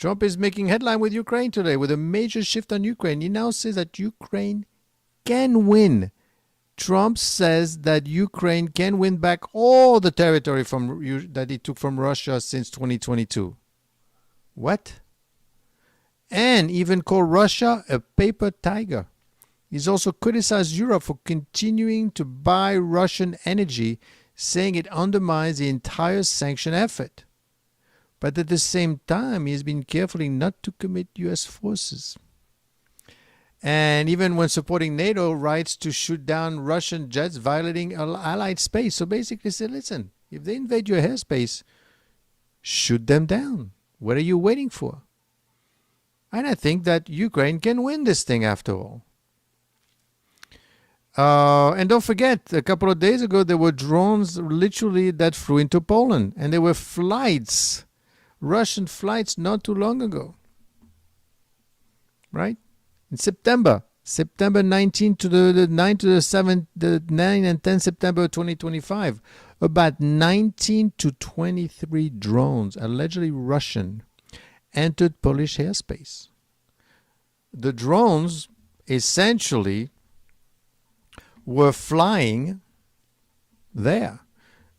Trump is making headline with Ukraine today with a major shift on Ukraine. He now says that Ukraine can win. Trump says that Ukraine can win back all the territory that it took from Russia since 2022. What? And even called Russia a paper tiger. He's also criticized Europe for continuing to buy Russian energy, saying it undermines the entire sanction effort. But at the same time, he has been careful not to commit U.S. forces. And even when supporting NATO rights to shoot down Russian jets violating Allied space. So basically said, listen, if they invade your airspace, shoot them down. What are you waiting for? And I think that Ukraine can win this thing after all. And don't forget, a couple of days ago, there were drones literally that flew into Poland. And there were flights, Russian flights not too long ago. Right? In September 19 to the 9 to the 7, the 9 and 10 September 2025, about 19 to 23 drones, allegedly Russian, entered Polish airspace. The drones essentially were flying there.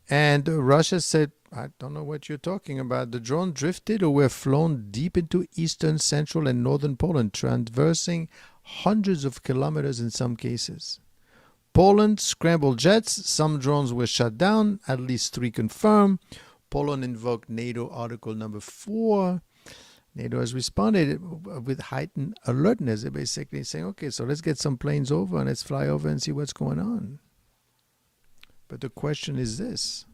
And Russia said, I don't know what you're talking about. The drone drifted or were flown deep into eastern, central, and northern Poland, traversing hundreds of kilometers in some cases. Poland scrambled jets. Some drones were shut down, at least 3 confirmed. Poland invoked NATO Article number 4. NATO has responded with heightened alertness. They're basically saying, okay, so let's get some planes over and let's fly over and see what's going on. But the question is this.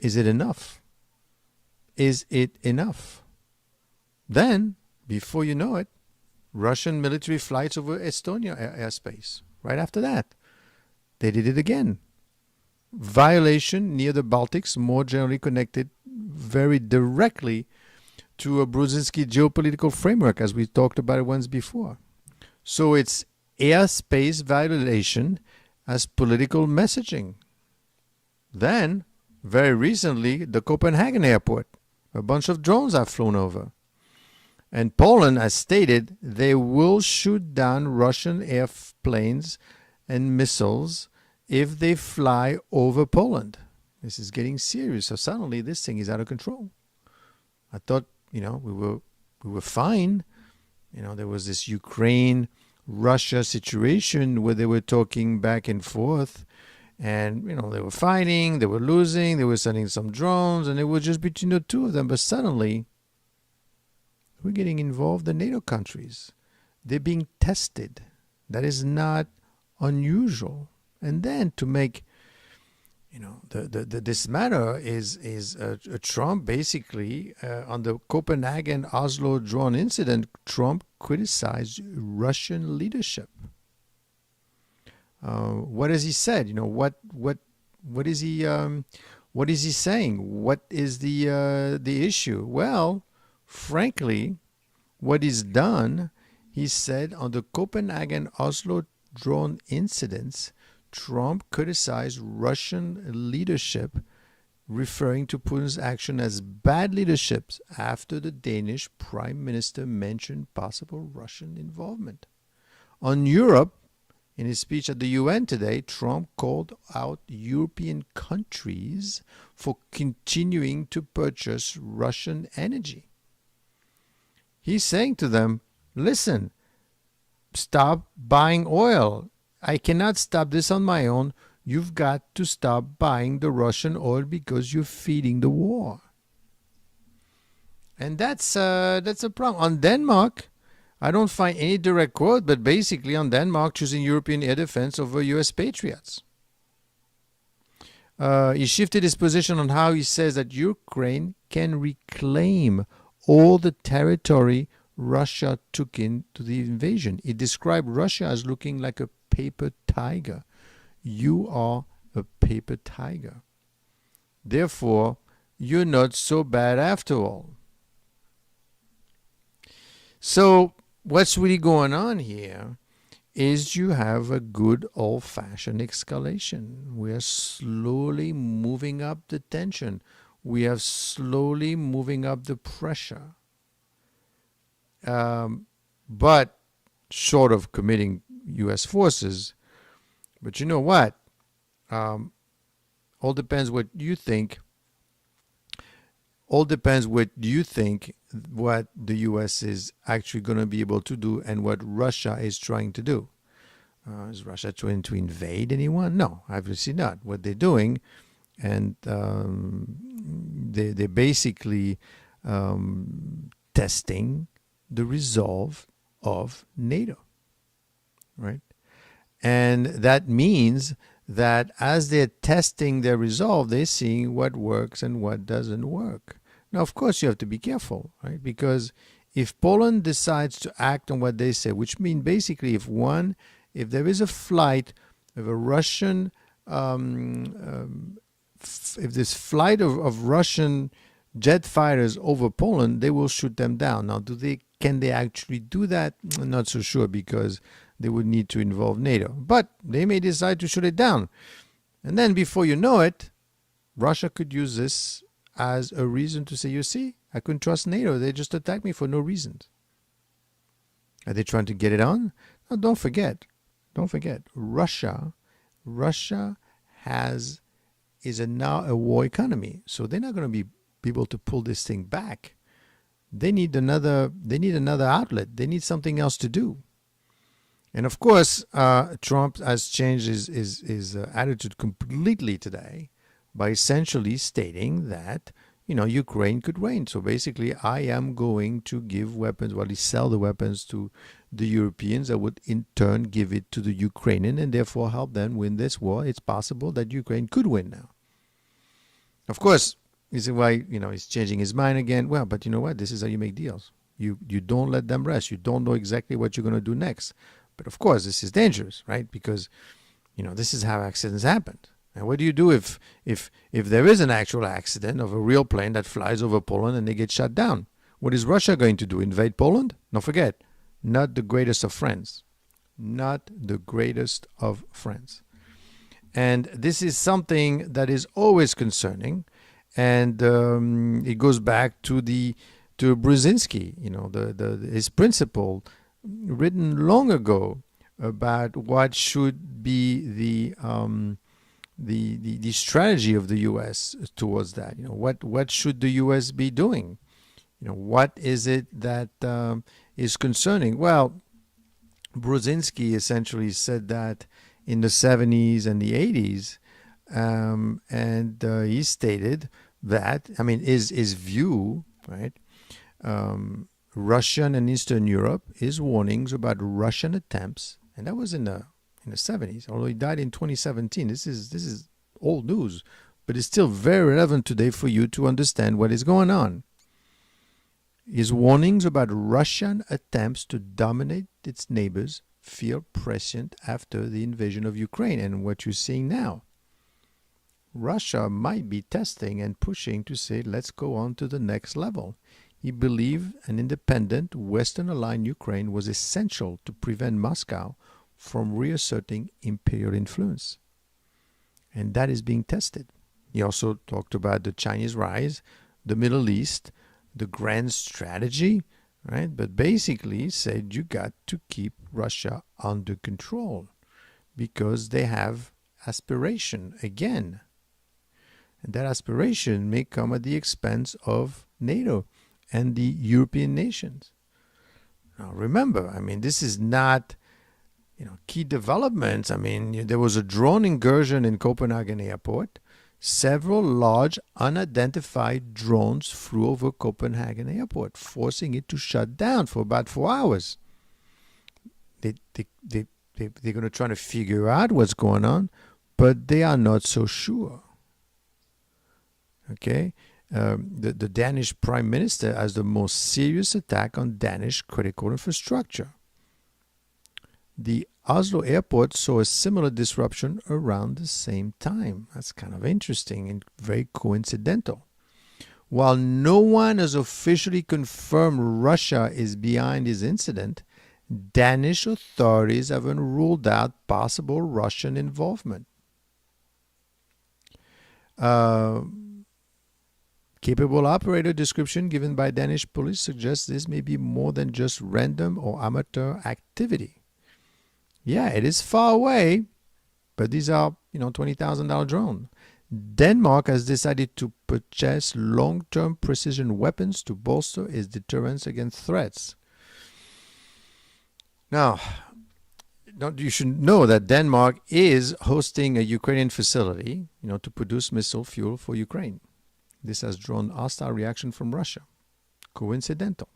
Is it enough? Is it enough? Then, before you know it, Russian military flights over Estonia airspace. Right after that, they did it again. Violation near the Baltics, more generally connected very directly to a Brzezinski geopolitical framework, as we talked about it once before. So it's airspace violation as political messaging. Then, very recently, the Copenhagen airport. A bunch of drones have flown over. And Poland has stated they will shoot down Russian airplanes and missiles if they fly over Poland. This is getting serious. So suddenly this thing is out of control. I thought, we were fine. There was this Ukraine-Russia situation where they were talking back and forth. And, they were fighting, they were losing, they were sending some drones, and it was just between the two of them. But suddenly, we're getting involved in NATO countries. They're being tested. That is not unusual. And then to make, this matter is Trump basically, on the Copenhagen-Oslo drone incident, Trump criticized Russian leadership. What has he said? What is he saying? What is the issue? Well, frankly, what he's done, he said on the Copenhagen-Oslo drone incidents, Trump criticized Russian leadership, referring to Putin's action as bad leadership after the Danish prime minister mentioned possible Russian involvement. On Europe, in his speech at the UN today, Trump called out European countries for continuing to purchase Russian energy. He's saying to them, listen, stop buying oil. I cannot stop this on my own. You've got to stop buying the Russian oil because you're feeding the war. And that's a problem. On Denmark, I don't find any direct quote, but basically on Denmark choosing European air defense over U.S. Patriots. He shifted his position on how he says that Ukraine can reclaim all the territory Russia took into the invasion. He described Russia as looking like a paper tiger. You are a paper tiger. Therefore, you're not so bad after all. So, what's really going on here is you have a good old-fashioned escalation. We are slowly moving up the tension. We are slowly moving up the pressure. but short of committing U.S. forces. But you know what? All depends what you think. All depends what you think what the U.S. is actually going to be able to do and what Russia is trying to do. Is Russia trying to invade anyone? No, obviously not. What they're doing, and they're basically testing the resolve of NATO, right? And that means that as they're testing their resolve, they're seeing what works and what doesn't work. Now, of course, you have to be careful, right? Because if Poland decides to act on what they say, which means basically if there is a flight of a Russian, if this flight of Russian jet fighters over Poland, they will shoot them down. Now, can they actually do that? I'm not so sure because they would need to involve NATO. But they may decide to shoot it down. And then before you know it, Russia could use this as a reason to say, you see, I couldn't trust NATO. They just attacked me for no reason. Are they trying to get it on? No, don't forget, Russia is now a war economy. So they're not going to be able to pull this thing back. They need another outlet. They need something else to do. And of course, Trump has changed his attitude completely today by essentially stating that, Ukraine could win. So basically, I am going to give weapons, he sell the weapons to the Europeans that would in turn give it to the Ukrainian and therefore help them win this war. It's possible that Ukraine could win now. Of course, this is why, he's changing his mind again. Well, but you know what? This is how you make deals. You don't let them rest. You don't know exactly what you're going to do next. But of course, this is dangerous, right? Because, this is how accidents happen. And what do you do if there is an actual accident of a real plane that flies over Poland and they get shot down? What is Russia going to do? Invade Poland? Don't forget, not the greatest of friends. Not the greatest of friends. And this is something that is always concerning. And it goes back to Brzezinski, his principle written long ago about what should be the strategy of the U.S. towards that. What should the U.S. be doing? What is it that is concerning? Well, Brzezinski essentially said that in the 70s and the 80s, and he stated that, his view, right? Russian and Eastern Europe, his warnings about Russian attempts, and that was in the 70s, although he died in 2017. This is old news, but it's still very relevant today for you to understand what is going on. His warnings about Russian attempts to dominate its neighbors feel prescient after the invasion of Ukraine and what you're seeing now. Russia might be testing and pushing to say, let's go on to the next level. He believed an independent, Western-aligned Ukraine was essential to prevent Moscow from reasserting imperial influence. And that is being tested. He also talked about the Chinese rise, the Middle East, the grand strategy, right? But basically said you got to keep Russia under control because they have aspiration again. And that aspiration may come at the expense of NATO and the European nations. Now remember, this is not, key developments. There was a drone incursion in Copenhagen airport. Several large unidentified drones flew over Copenhagen airport, forcing it to shut down for about 4 hours. They're going to try to figure out what's going on, but they are not so sure. Okay? The Danish Prime Minister has the most serious attack on Danish critical infrastructure. The Oslo airport saw a similar disruption around the same time. That's kind of interesting and very coincidental. While no one has officially confirmed Russia is behind this incident, Danish authorities haven't ruled out possible Russian involvement. Capable operator description given by Danish police suggests this may be more than just random or amateur activity. Yeah, it is far away, but these are, $20,000 drone. Denmark has decided to purchase long-term precision weapons to bolster its deterrence against threats. Now, you should know that Denmark is hosting a Ukrainian facility, to produce missile fuel for Ukraine. This has drawn hostile reaction from Russia. Coincidental.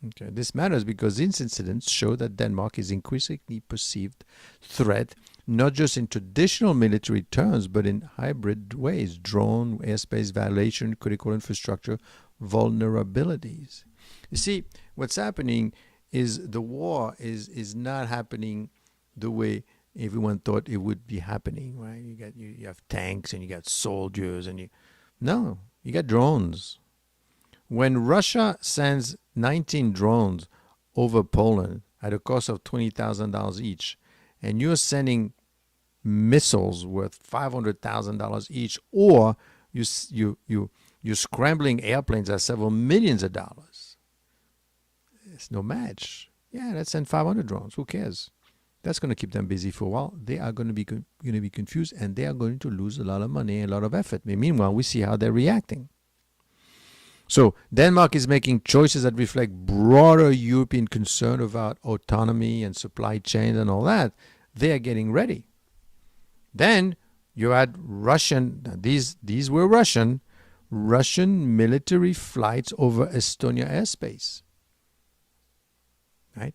Okay. This matters because these incidents show that Denmark is increasingly perceived threat, not just in traditional military terms, but in hybrid ways: drone, airspace violation, critical infrastructure vulnerabilities. You see, what's happening is the war is not happening the way everyone thought it would be happening, right? You have tanks and you got soldiers and you got drones. When Russia sends 19 drones over Poland at a cost of $20,000 each, and you're sending missiles worth $500,000 each, or you're scrambling airplanes at several millions of dollars, it's no match. Yeah, let's send 500 drones. Who cares? That's going to keep them busy for a while. They are going to be confused, and they are going to lose a lot of money and a lot of effort. Meanwhile, we see how they're reacting. So Denmark is making choices that reflect broader European concern about autonomy and supply chains and all that. They are getting ready. Then you had these were Russian military flights over Estonia airspace. Right?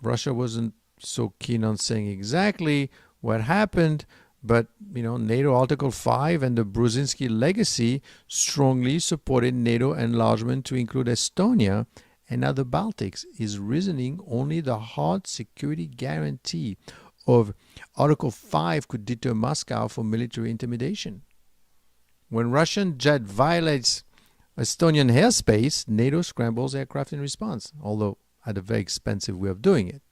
Russia wasn't so keen on saying exactly what happened, but NATO Article 5 and the Brzezinski legacy strongly supported NATO enlargement to include Estonia and other Baltics. Is reasoning only the hard security guarantee of Article 5 could deter Moscow from military intimidation. When Russian jet violates Estonian airspace, NATO scrambles aircraft in response, although at a very expensive way of doing it.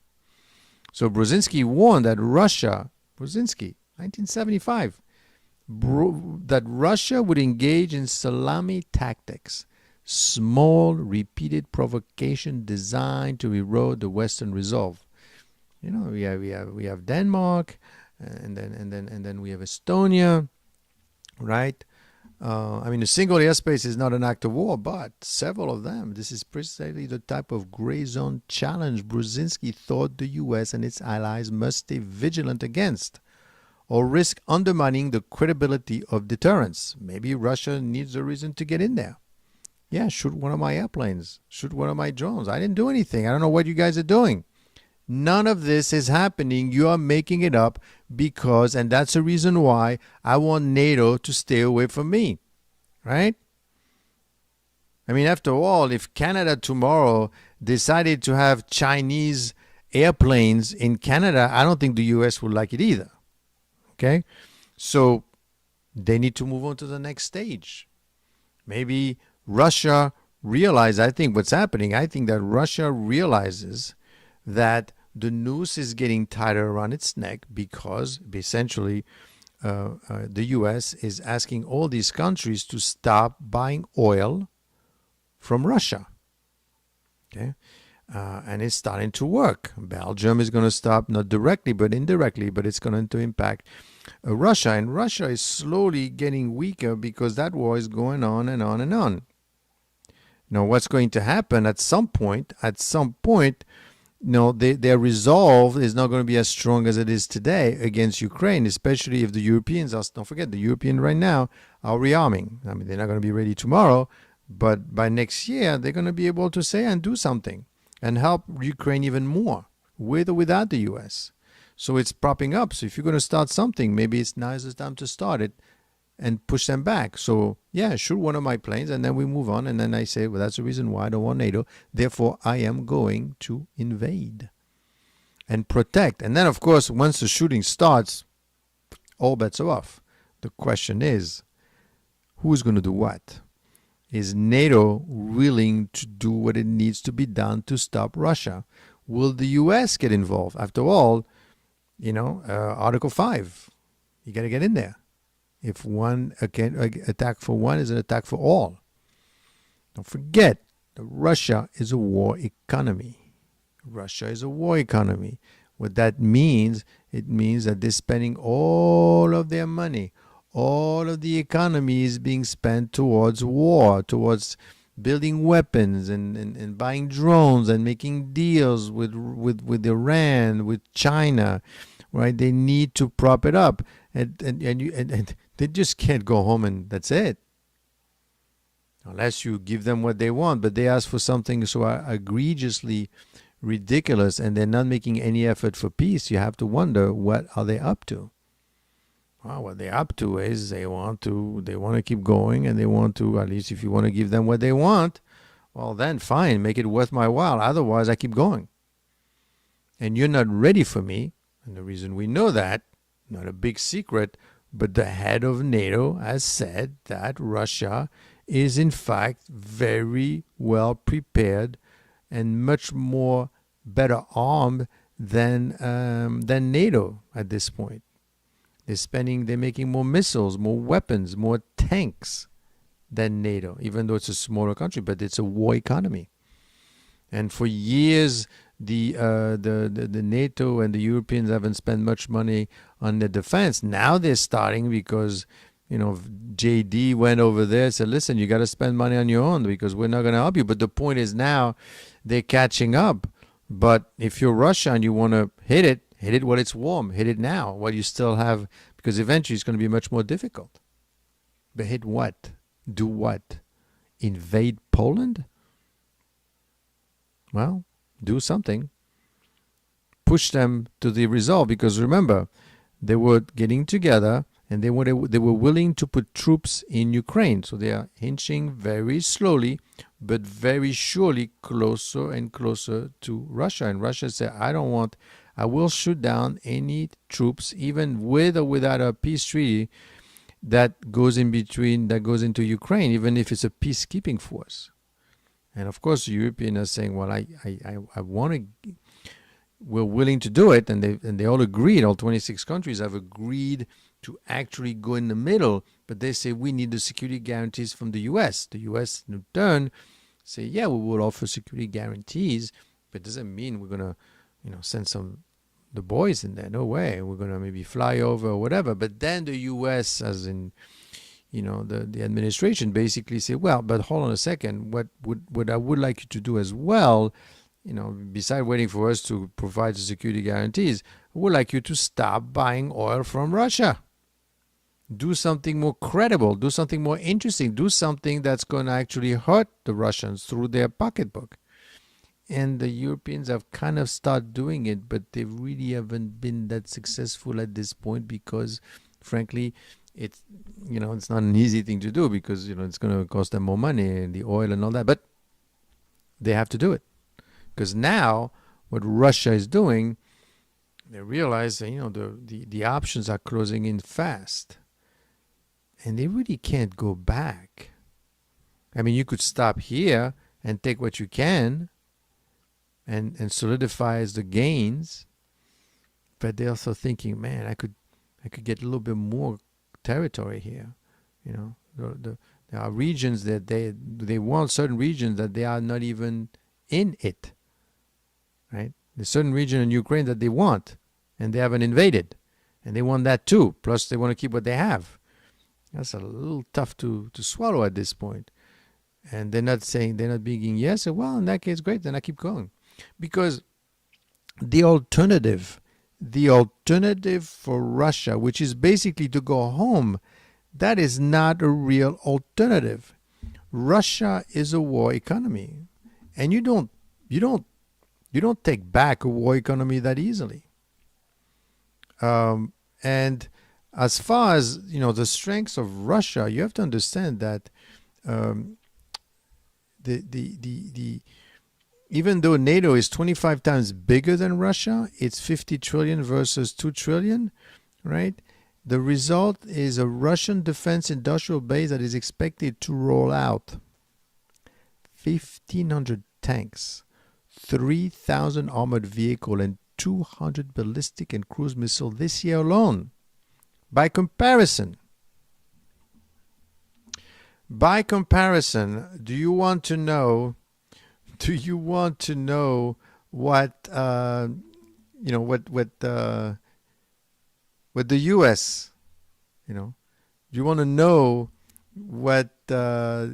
So Brzezinski warned that Russia, 1975, that Russia would engage in salami tactics, small, repeated provocation designed to erode the Western resolve. We have Denmark, and then we have Estonia, right? A single airspace is not an act of war, but several of them. This is precisely the type of gray zone challenge Brzezinski thought the U.S. and its allies must stay vigilant against, or risk undermining the credibility of deterrence. Maybe Russia needs a reason to get in there. Yeah, shoot one of my airplanes, shoot one of my drones. I didn't do anything. I don't know what you guys are doing. None of this is happening. You are making it up because, and that's the reason why I want NATO to stay away from me, right? After all, if Canada tomorrow decided to have Chinese airplanes in Canada, I don't think the U.S. would like it either, okay? So they need to move on to the next stage. Maybe Russia realizes, I think that Russia realizes that the noose is getting tighter around its neck because essentially the U.S. is asking all these countries to stop buying oil from Russia. Okay, and it's starting to work. Belgium is going to stop, not directly but indirectly, but it's going to impact Russia. And Russia is slowly getting weaker because that war is going on and on and on. Now, what's going to happen at some point, their resolve is not going to be as strong as it is today against Ukraine, especially if the Europeans don't forget, the Europeans right now are rearming. They're not going to be ready tomorrow, but by next year, they're going to be able to say and do something and help Ukraine even more, with or without the U.S. So it's propping up. So if you're going to start something, maybe it's now is the time to start it and push them back. So yeah, shoot one of my planes and then we move on. And then I say, well, that's the reason why I don't want NATO. Therefore, I am going to invade and protect. And then, of course, once the shooting starts, all bets are off. The question is, who's going to do what? Is NATO willing to do what it needs to be done to stop Russia? Will the U.S. get involved? After all, Article 5, you got to get in there. If one attack for one is an attack for all. Don't forget, Russia is a war economy. Russia is a war economy. What that means, it means that they're spending all of their money. All of the economy is being spent towards war, towards building weapons and buying drones and making deals with Iran, with China, right? They need to prop it up. And they just can't go home and that's it. Unless you give them what they want, but they ask for something so egregiously ridiculous and they're not making any effort for peace. You have to wonder, what are they up to? Well, what they're up to is they want to keep going, and they want to, at least if you want to give them what they want, well then fine, make it worth my while. Otherwise I keep going. And you're not ready for me. And the reason we know that, not a big secret, but the head of NATO has said that Russia is in fact very well prepared and much more better armed than NATO at this point. They're making more missiles, more weapons, more tanks than NATO, even though it's a smaller country, but it's a war economy. And for years, the NATO and the Europeans haven't spent much money on the defense. Now they're starting because, JD went over there and said, listen, you got to spend money on your own because we're not going to help you. But the point is now they're catching up. But if you're Russia and you want to hit it while it's warm. Hit it now while you still have, because eventually it's going to be much more difficult. But hit what? Do what? Invade Poland? Well, do something. Push them to the resolve, because remember, they were getting together and they were willing to put troops in Ukraine. So they are inching very slowly, but very surely closer and closer to Russia. And Russia said, I will shoot down any troops, even with or without a peace treaty, that goes into Ukraine, even if it's a peacekeeping force. And of course, the Europeans are saying, well, I want to, we're willing to do it. And they all agreed, all 26 countries have agreed to actually go in the middle. But they say, we need the security guarantees from the U.S. The U.S. in turn say, yeah, we will offer security guarantees, but it doesn't mean we're going to send the boys in there. No way. We're going to maybe fly over or whatever. But then the U.S., as in, the administration basically say, well, but hold on a second. What I would like you to do as well, besides waiting for us to provide the security guarantees, I would like you to stop buying oil from Russia. Do something more credible. Do something more interesting. Do something that's going to actually hurt the Russians through their pocketbook. And the Europeans have kind of started doing it, but they really haven't been that successful at this point because, frankly, it's not an easy thing to do because it's going to cost them more money and the oil and all that. But they have to do it because now what Russia is doing, they realize that the options are closing in fast, and they really can't go back. I mean, you could stop here and take what you can. And solidifies the gains, but they're also thinking, man, I could get a little bit more territory here. There are regions that they want, certain regions that they are not even in it. Right? There's certain region in Ukraine that they want, and they haven't invaded, and they want that too. Plus, they want to keep what they have. That's a little tough to swallow at this point. And they're not being yes. So, well, in that case, great. Then I keep going. Because the alternative for Russia, which is basically to go home, that is not a real alternative. Russia is a war economy, and you don't take back a war economy that easily. And as far as the strengths of Russia, you have to understand that even though NATO is 25 times bigger than Russia, it's 50 trillion versus 2 trillion, right? The result is a Russian defense industrial base that is expected to roll out 1,500 tanks, 3,000 armored vehicles, and 200 ballistic and cruise missiles this year alone. By comparison, By comparison, do you want to know? Do you want to know what what the U.S. you know? Do you want to know what the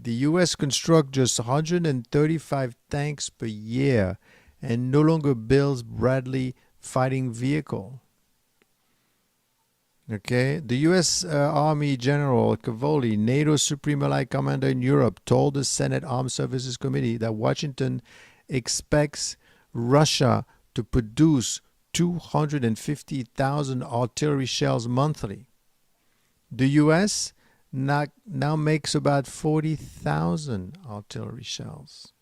U.S. construct just 135 tanks per year and no longer builds Bradley fighting vehicle? Okay, the U.S. Army General Cavoli, NATO Supreme Allied Commander in Europe, told the Senate Armed Services Committee that Washington expects Russia to produce 250,000 artillery shells monthly. The U.S. now makes about 40,000 artillery shells.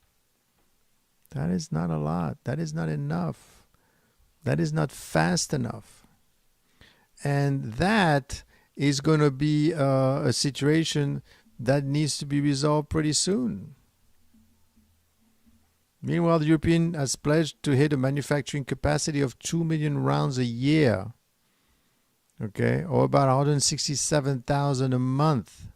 That is not a lot. That is not enough. That is not fast enough. And that is going to be a situation that needs to be resolved pretty soon. Meanwhile, the European has pledged to hit a manufacturing capacity of 2 million rounds a year, okay, or about 167,000 a month.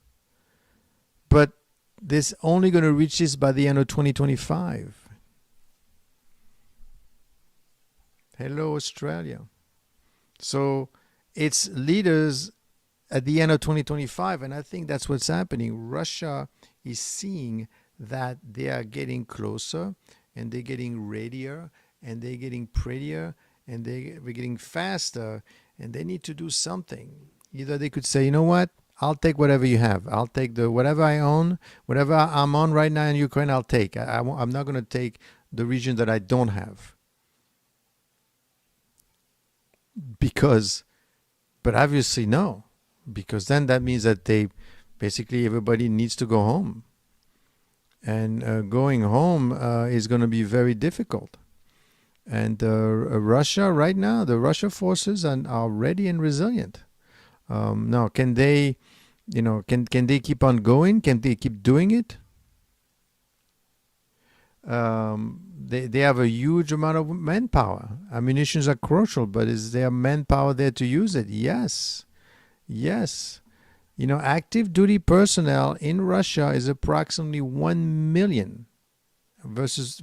But this only going to reach this by the end of 2025. Hello, Australia. So its leaders at the end of 2025, and I think that's what's happening. Russia is seeing that they are getting closer, and they're getting readier, and they're getting prettier, and they're getting faster, and they need to do something. Either they could say, you know what, I'll take whatever you have. I'll take whatever I own, whatever I'm on right now in Ukraine, I'll take. I'm not going to take the region that I don't have. But obviously no, because then that means that basically everybody needs to go home. And going home is going to be very difficult. And Russia right now, the Russia forces are ready and resilient. Now, can they, can they keep on going? Can they keep doing it? They have a huge amount of manpower. Ammunitions are crucial, but is there manpower there to use it? Yes. Active duty personnel in Russia is approximately 1 million versus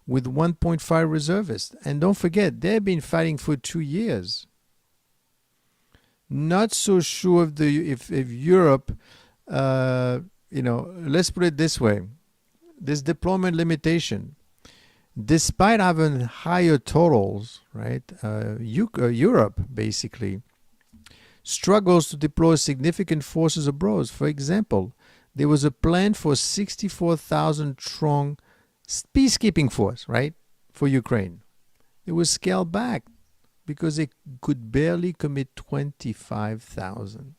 with 1.5 reservists. And don't forget, they've been fighting for 2 years. Not so sure if Europe, let's put it this way. This deployment limitation, despite having higher totals, right? Europe basically struggles to deploy significant forces abroad. For example, there was a plan for 64,000 strong peacekeeping force, right, for Ukraine. It was scaled back because they could barely commit 25,000.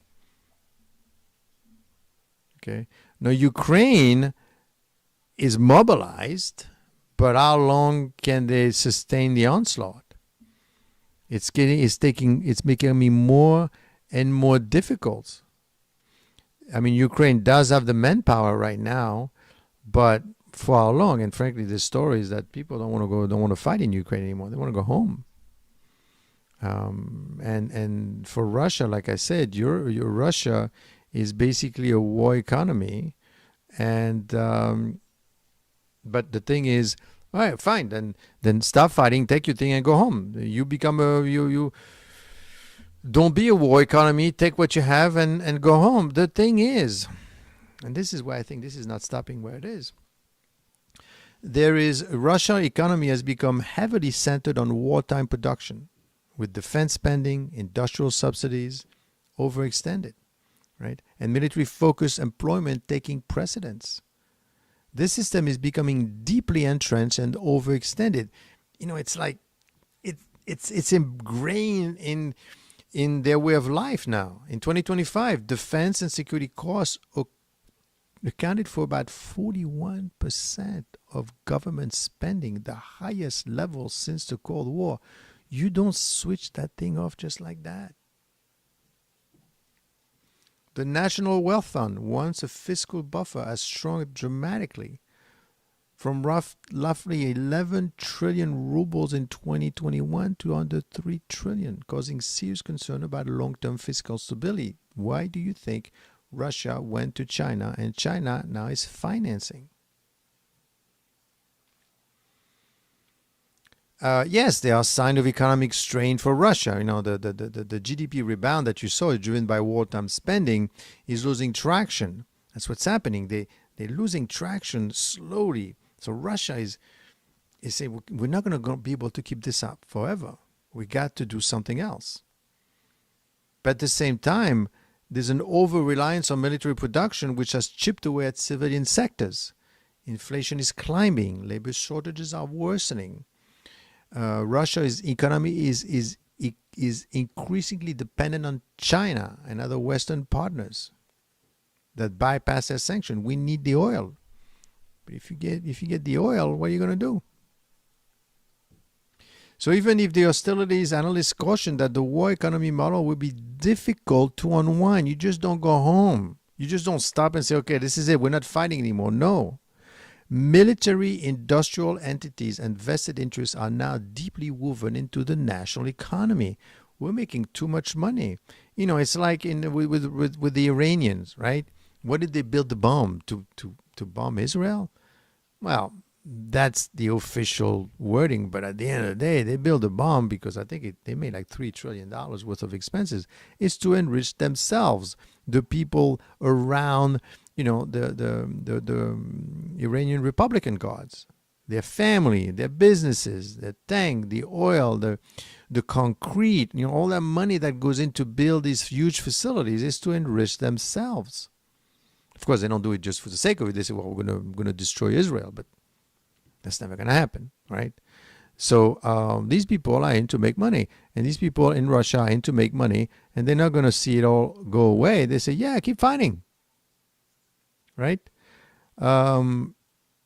Okay. Now Ukraine is mobilized, but how long can they sustain the onslaught? It's becoming more and more difficult. I mean, Ukraine does have the manpower right now, but for how long? And frankly, the story is that people don't want to fight in Ukraine anymore. They want to go home. And for Russia, like I said, your Russia is basically a war economy, and but the thing is, all right, fine, then stop fighting, take your thing, and go home. You become you don't be a war economy. Take what you have and go home. The thing is, and this is why I think this is not stopping where it is. Russia economy has become heavily centered on wartime production, with defense spending, industrial subsidies, overextended, right, and military-focused employment taking precedence. This system is becoming deeply entrenched and overextended. It's like it's ingrained in their way of life now. In 2025, defense and security costs accounted for about 41% of government spending, the highest level since the Cold War. You don't switch that thing off just like that. The National Wealth Fund, once a fiscal buffer, has shrunk dramatically from roughly 11 trillion rubles in 2021 to under 3 trillion, causing serious concern about long-term fiscal stability. Why do you think Russia went to China, and China now is financing. Yes, there are signs of economic strain for Russia. You know, the GDP rebound that you saw is driven by wartime spending is losing traction. That's what's happening. They're losing traction slowly. So Russia is saying, we're not going to be able to keep this up forever. We got to do something else. But at the same time, there's an over-reliance on military production, which has chipped away at civilian sectors. Inflation is climbing. Labor shortages are worsening. Russia's economy is increasingly dependent on China and other Western partners that bypass their sanction. We need the oil, but if you get the oil, what are you going to do? So even if the hostilities, analysts caution that the war economy model will be difficult to unwind. You just don't go home. You just don't stop and say, okay, this is it. We're not fighting anymore. No. Military industrial entities and vested interests are now deeply woven into the national economy. We're making too much money. You know, it's like with the Iranians, right? What did they build the bomb to bomb Israel? Well, that's the official wording, but at the end of the day, they built a bomb because I think they made like $3 trillion worth of expenses. It's to enrich themselves, the people around, you know, the Iranian Republican Guards, their family, their businesses, their tank, the oil, the concrete, you know, all that money that goes in to build these huge facilities is to enrich themselves. Of course, they don't do it just for the sake of it. They say, well, we're gonna destroy Israel, but that's never gonna happen, right? So these people are in to make money, and these people in Russia are in to make money, and they're not gonna see it all go away. They say, yeah, keep fighting. Right?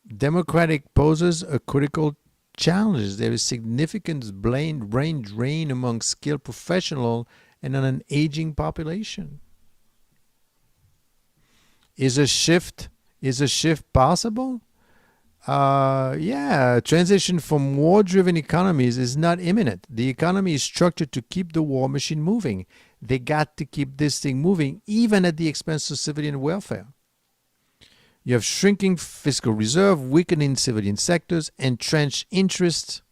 Democratic poses a critical challenge. There is significant brain drain among skilled professionals and on an aging population. Is a shift possible? Yeah, transition from war-driven economies is not imminent. The economy is structured to keep the war machine moving. They got to keep this thing moving, even at the expense of civilian welfare. You have shrinking fiscal reserve, weakening civilian sectors, entrenched interests.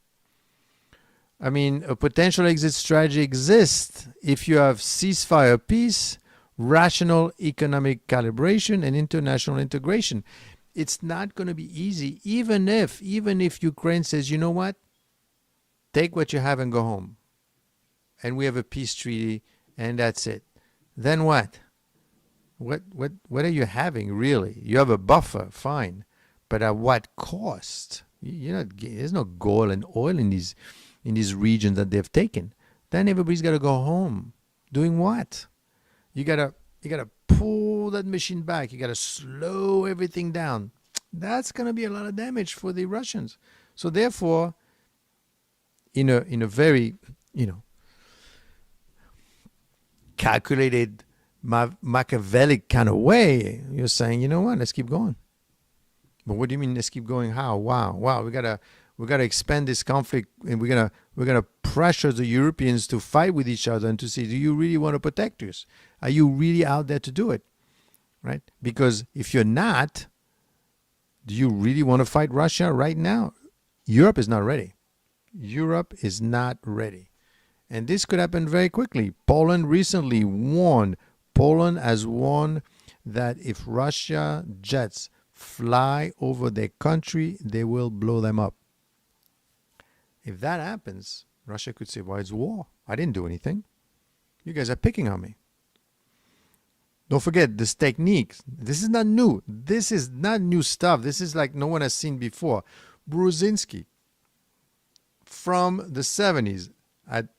I mean, a potential exit strategy exists if you have ceasefire peace, rational economic calibration, and international integration. It's not going to be easy, even if Ukraine says, you know what, take what you have and go home. And we have a peace treaty, and that's it. Then what? What are you having, really? You have a buffer, fine, but at what cost? There's no gold and oil in these regions that they've taken. Then everybody's got to go home. Doing what? You gotta pull that machine back. You gotta slow everything down. That's gonna be a lot of damage for the Russians. So therefore, in a very calculated, Machiavellic kind of way, you're saying, you know what, let's keep going. But what do you mean, let's keep going? How? Wow, we gotta expand this conflict, and we're gonna pressure the Europeans to fight with each other and to say, do you really want to protect us? Are you really out there to do it? Right? Because if you're not, do you really want to fight Russia right now? Europe is not ready. Europe is not ready. And this could happen very quickly. Poland recently warned. Poland has warned that if Russia jets fly over their country, they will blow them up. If that happens, Russia could say, well, it's war. I didn't do anything. You guys are picking on me. Don't forget this technique. This is not new. This is not new stuff. This is like no one has seen before. Brzezinski from the 70s had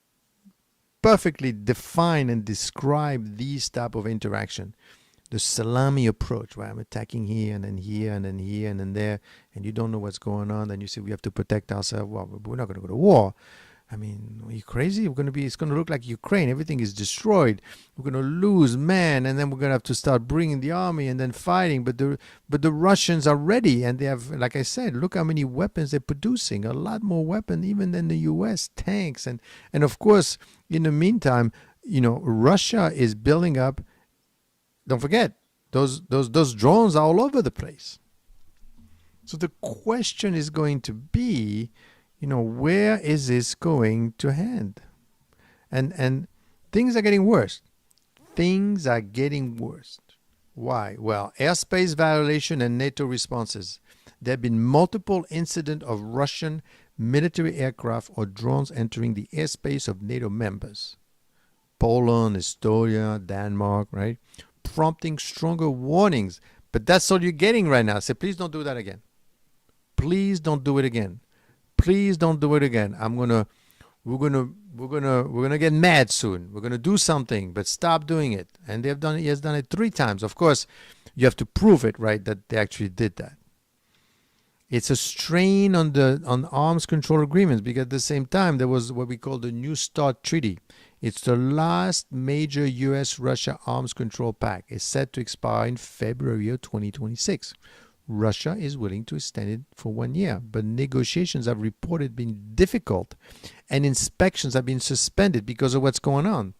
perfectly define and describe these type of interaction. The salami approach, where I'm attacking here and then here and then here and then there, and you don't know what's going on. Then you say we have to protect ourselves. Well, we're not going to go to war. I mean, are you crazy? It's going to look like Ukraine. Everything is destroyed. We're going to lose men, and then we're going to have to start bringing the army and then fighting. But the Russians are ready, and they have, like I said, look how many weapons they're producing. A lot more weapons even than the U.S. tanks, and of course, in the meantime, Russia is building up. Don't forget, those drones are all over the place. So the question is going to be, where is this going to end? And things are getting worse. Things are getting worse. Why? Well, airspace violation and NATO responses. There have been multiple incidents of Russian military aircraft or drones entering the airspace of NATO members. Poland, Estonia, Denmark, right? Prompting stronger warnings. But that's all you're getting right now. Say, please don't do that again. Please don't do it again. Please don't do it again. We're gonna get mad soon. We're gonna do something, but stop doing it. And he has done it 3 times. Of course, you have to prove it, right, that they actually did that. It's a strain on arms control agreements, because at the same time there was what we call the New START Treaty. It's the last major U.S.-Russia arms control pact. It's set to expire in February of 2026. Russia is willing to extend it for 1 year, but negotiations have reported being difficult, and inspections have been suspended because of what's going on.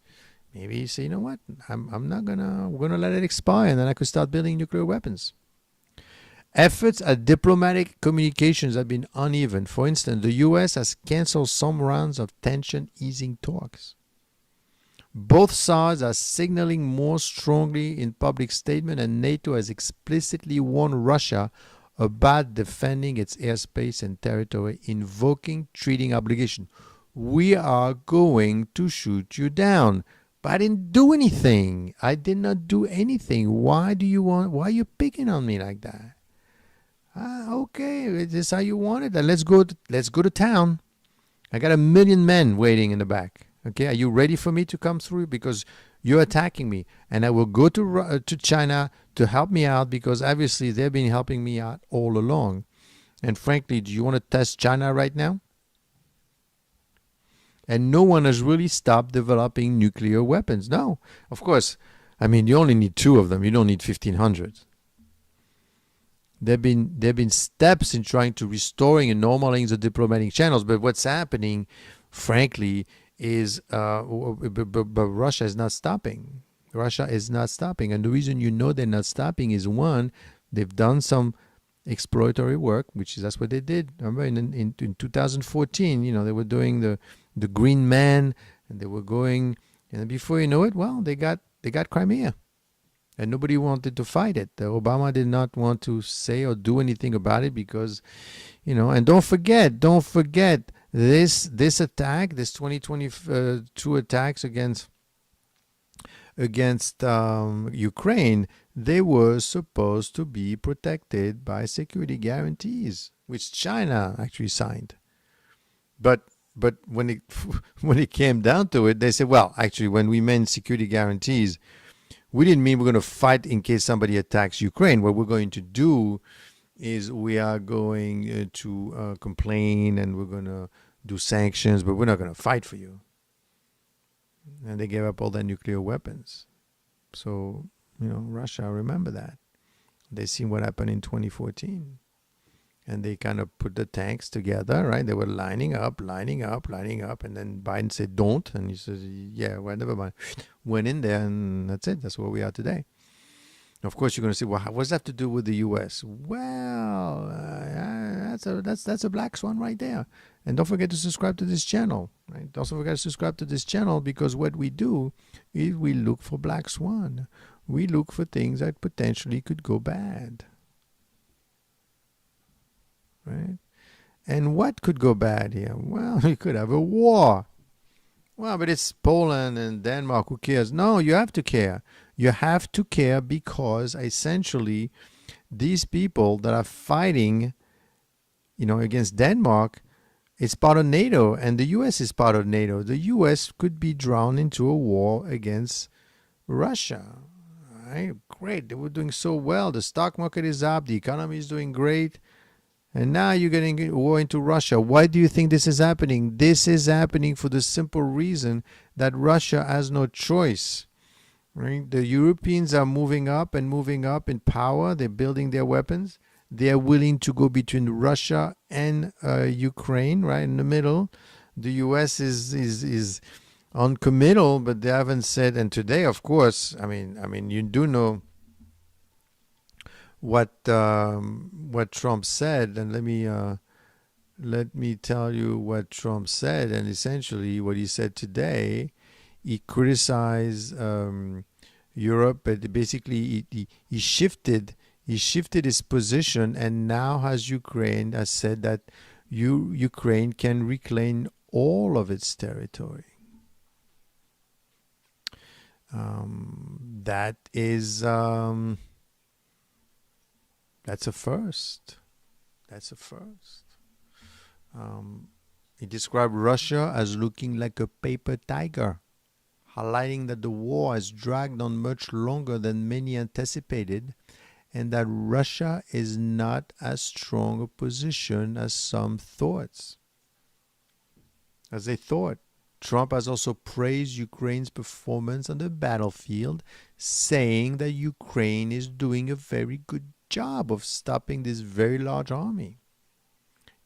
Maybe you say, you know what, we're gonna let it expire, and then I could start building nuclear weapons. Efforts at diplomatic communications have been uneven. For instance, the U.S. has canceled some rounds of tension easing talks. Both sides are signaling more strongly in public statement, and NATO has explicitly warned Russia about defending its airspace and territory, invoking treaty obligation. We are going to shoot you down. But I didn't do anything. I did not do anything. Why are you picking on me like that? Okay, is this how you want it? Then let's go to town. I got 1 million men waiting in the back. Okay, are you ready for me to come through? Because you're attacking me, and I will go to China to help me out, because obviously they've been helping me out all along. And frankly, do you want to test China right now? And no one has really stopped developing nuclear weapons. No, of course. I mean, you only need 2 of them. You don't need 1,500. There've been steps in trying to restoring and normalizing the diplomatic channels, but what's happening, frankly, is but Russia is not stopping. Russia is not stopping, and the reason they're not stopping is, one, they've done some exploratory work, that's what they did. Remember in 2014, they were doing the Green Man, and they were going, and before you know it, well, they got Crimea. And nobody wanted to fight it. Obama did not want to say or do anything about it because, and don't forget this attack, this 2022 attacks against Ukraine, they were supposed to be protected by security guarantees, which China actually signed. But when it came down to it, they said, well, actually, when we meant security guarantees, we didn't mean we're going to fight in case somebody attacks Ukraine. What we're going to do is we are going to complain, and we're going to do sanctions, but we're not going to fight for you. And they gave up all their nuclear weapons. So, Russia, remember that. They seen what happened in 2014. And they kind of put the tanks together, right? They were lining up. And then Biden said, don't. And he says, yeah, well, never mind. Went in there, and that's it. That's where we are today. Of course, you're going to say, well, what does that have to do with the U.S.? Well, that's a black swan right there. And don't forget to subscribe to this channel, right? Also forget to subscribe to this channel, because what we do is we look for black swan. We look for things that potentially could go bad. Right? And what could go bad here? Well, you could have a war. Well, but it's Poland and Denmark. Who cares? No, you have to care. You have to care because essentially these people that are fighting, against Denmark, it's part of NATO, and the U.S. is part of NATO. The U.S. could be drawn into a war against Russia. Right? Great. They were doing so well. The stock market is up. The economy is doing great. And now you're getting a war into Russia. Why do you think this is happening? This is happening for the simple reason that Russia has no choice. Right? The Europeans are moving up in power. They're building their weapons. They are willing to go between Russia and Ukraine, right in the middle. The U.S. is uncommittal, but they haven't said. And today, of course, I mean, you do know what Trump said, and let me tell you what Trump said. And essentially, what he said today, he criticized Europe, but basically he shifted his position, and now has Ukraine has said that Ukraine can reclaim all of its territory. That is that's a first. That's a first. He described Russia as looking like a paper tiger, highlighting that the war has dragged on much longer than many anticipated, and that Russia is not as strong a position as some thought. As they thought. Trump has also praised Ukraine's performance on the battlefield, saying that Ukraine is doing a very good job of stopping this very large army.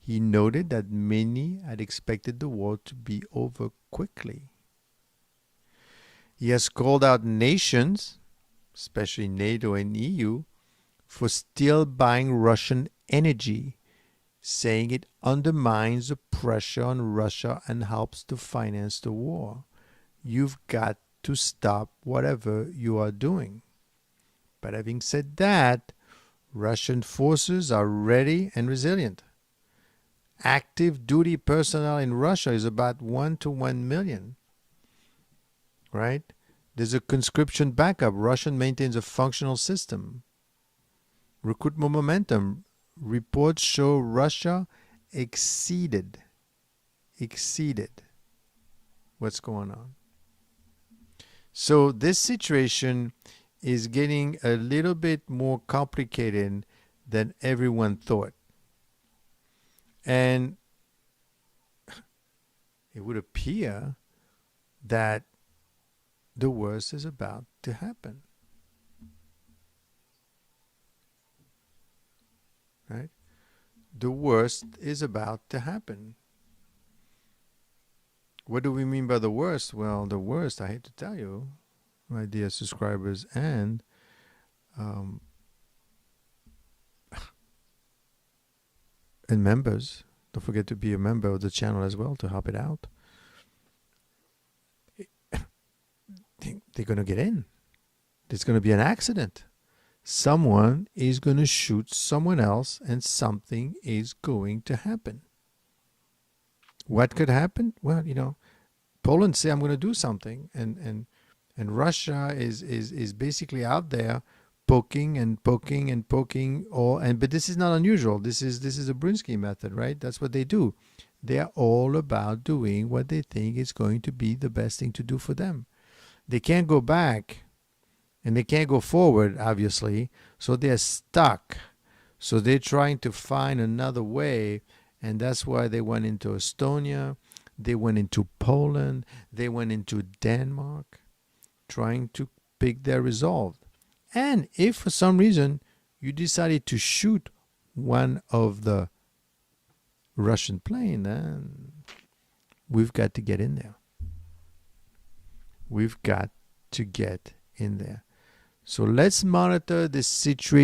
He noted that many had expected the war to be over quickly. He has called out nations, especially NATO and EU, for still buying Russian energy, saying it undermines the pressure on Russia and helps to finance the war. You've got to stop whatever you are doing. But having said that, Russian forces are ready and resilient. Active duty personnel in Russia is about 1 to 1 million. Right? There's a conscription backup. Russia maintains a functional system. Recruitment momentum. Reports show Russia exceeded what's going on. So this situation is getting a little bit more complicated than everyone thought. And it would appear that the worst is about to happen. Right? The worst is about to happen. What do we mean by the worst? Well, the worst, I hate to tell you, my dear subscribers and members, don't forget to be a member of the channel as well to help it out. They're going to get in. There's going to be an accident. Someone is going to shoot someone else and something is going to happen. What could happen? Well, Poland say I'm going to do something, and Russia is basically out there poking and poking and poking but this is not unusual. This is a Brzezinski method, right? That's what they do. They are all about doing what they think is going to be the best thing to do for them. They can't go back and they can't go forward, obviously, so they're stuck. So they're trying to find another way, and that's why they went into Estonia, they went into Poland, they went into Denmark, trying to pick their resolve. And if for some reason you decided to shoot one of the Russian plane, then we've got to get in there. We've got to get in there. So let's monitor this situation.